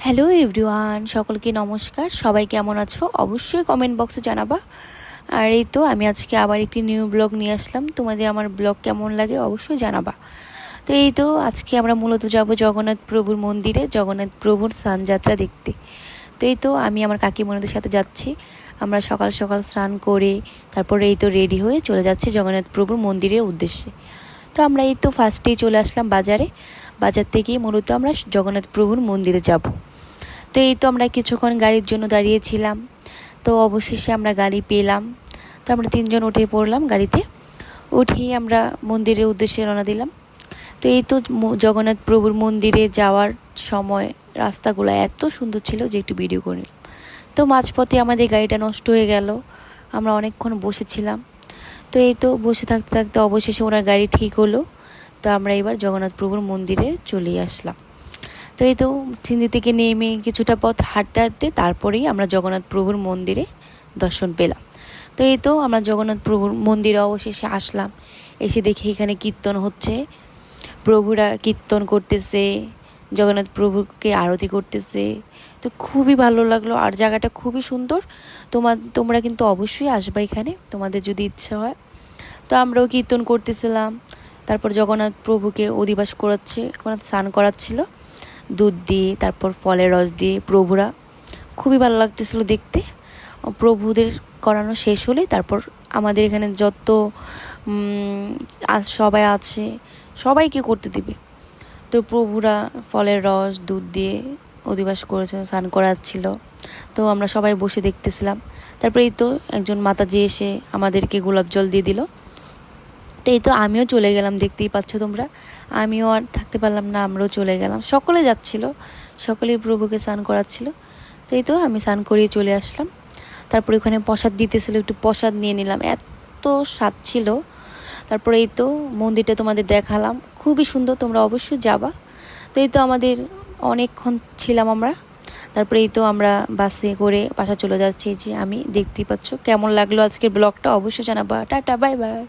Hello everyone, সকলকে নমস্কার। সবাই কেমন আছো অবশ্যই কমেন্ট বক্সে জানাবা। আর এই তো আমি আজকে আবার একটি নিউ ব্লগ নিয়ে আসলাম। তোমাদের আমার ব্লগ কেমন লাগে অবশ্যই জানাবা। তো এই তো আজকে আমরা মূলত যাব জগন্নাথ প্রভুর মন্দিরে, জগন্নাথ প্রভুর স্নানযাত্রা দেখতে। তো এই তো আমি আমার কাকিমণিদের সাথে যাচ্ছি। আমরা সকাল সকাল স্নান করে তারপরে এই তো রেডি হয়ে চলে যাচ্ছি জগন্নাথ প্রভুর মন্দিরের উদ্দেশ্যে। তো আমরা এই তো ফার্স্টেই চলে আসলাম বাজার থেকেই মূলত আমরা জগন্নাথ প্রভুর মন্দিরে যাব। তো এই তো আমরা কিছুক্ষণ গাড়ির জন্য দাঁড়িয়েছিলাম। তো অবশেষে আমরা গাড়ি পেলাম। তো আমরা তিনজন উঠে পড়লাম গাড়িতে। উঠেই আমরা মন্দিরের উদ্দেশ্যে রওনা দিলাম। তো এই তো জগন্নাথ প্রভুর মন্দিরে যাওয়ার সময় রাস্তাগুলো এত সুন্দর ছিল যে একটু ভিডিও করে নিলাম। তো মাঝপথে আমাদের গাড়িটা নষ্ট হয়ে গেল। আমরা অনেকক্ষণ বসেছিলাম। তো এই তো বসে থাকতে থাকতে অবশেষে ওনার গাড়ি ঠিক হলো। তো আমরা এবার জগন্নাথ প্রভুর মন্দিরে চলে আসলাম। তো এই তো সিন্ধি থেকে নেমে কিছুটা পথ হাঁটতে হাঁটতে তারপরেই আমরা জগন্নাথ প্রভুর মন্দিরে দর্শন পেলাম। তো এই তো আমরা জগন্নাথ প্রভুর মন্দিরে অবশেষে আসলাম। এসে দেখি এখানে কীর্তন হচ্ছে, প্রভুরা কীর্তন করতেছে, জগন্নাথ প্রভুকে আরতি করতেছে। তো খুবই ভালো লাগলো, আর জায়গাটা খুবই সুন্দর। তোমরা কিন্তু অবশ্যই আসবে এখানে, তোমাদের যদি ইচ্ছা হয়। তো আমরাও কীর্তন করতেছিলাম। তারপর জগন্নাথ প্রভুকে অধিবাস করাচ্ছে, স্নান করাচ্ছিল দুধ দিয়ে, তারপর ফলের রস দিয়ে। প্রভুরা খুবই ভালো লাগতেছিল দেখতে। প্রভুদের করানো শেষ হলে তারপর আমাদের এখানে যত সবাই আছে সবাইকে করতে দিবে। তো প্রভুরা ফলের রস দুধ দিয়ে অধিবাস করেছে, স্নান করাচ্ছিল। তো আমরা সবাই বসে দেখতেছিলাম। তারপরে এই তো একজন মাতাজি এসে আমাদেরকে গোলাপ জল দিয়ে দিল। তো এই তো আমিও চলে গেলাম, দেখতেই পাচ্ছ তোমরা। আমিও আর থাকতে পারলাম না, আমরাও চলে গেলাম। সকলে যাচ্ছিল, সকলেই প্রভুকে স্নান করাচ্ছিল। তো এই তো আমি স্নান করিয়ে চলে আসলাম। তারপর ওখানে প্রসাদ দিতেছিল, একটু প্রসাদ নিয়ে নিলাম, এত স্বাদ ছিল। তারপরে এই তো মন্দিরটা তোমাদের দেখালাম, খুবই সুন্দর, তোমরা অবশ্যই যাবা। তো এই তো আমাদের অনেকক্ষণ ছিলাম আমরা। তারপরে এই তো আমরা বাসে করে বাসা চলে যাচ্ছি। যে আমি দেখতেই পাচ্ছ। কেমন লাগলো আজকের ব্লগটা অবশ্যই জানাবা। Tata, bye bye.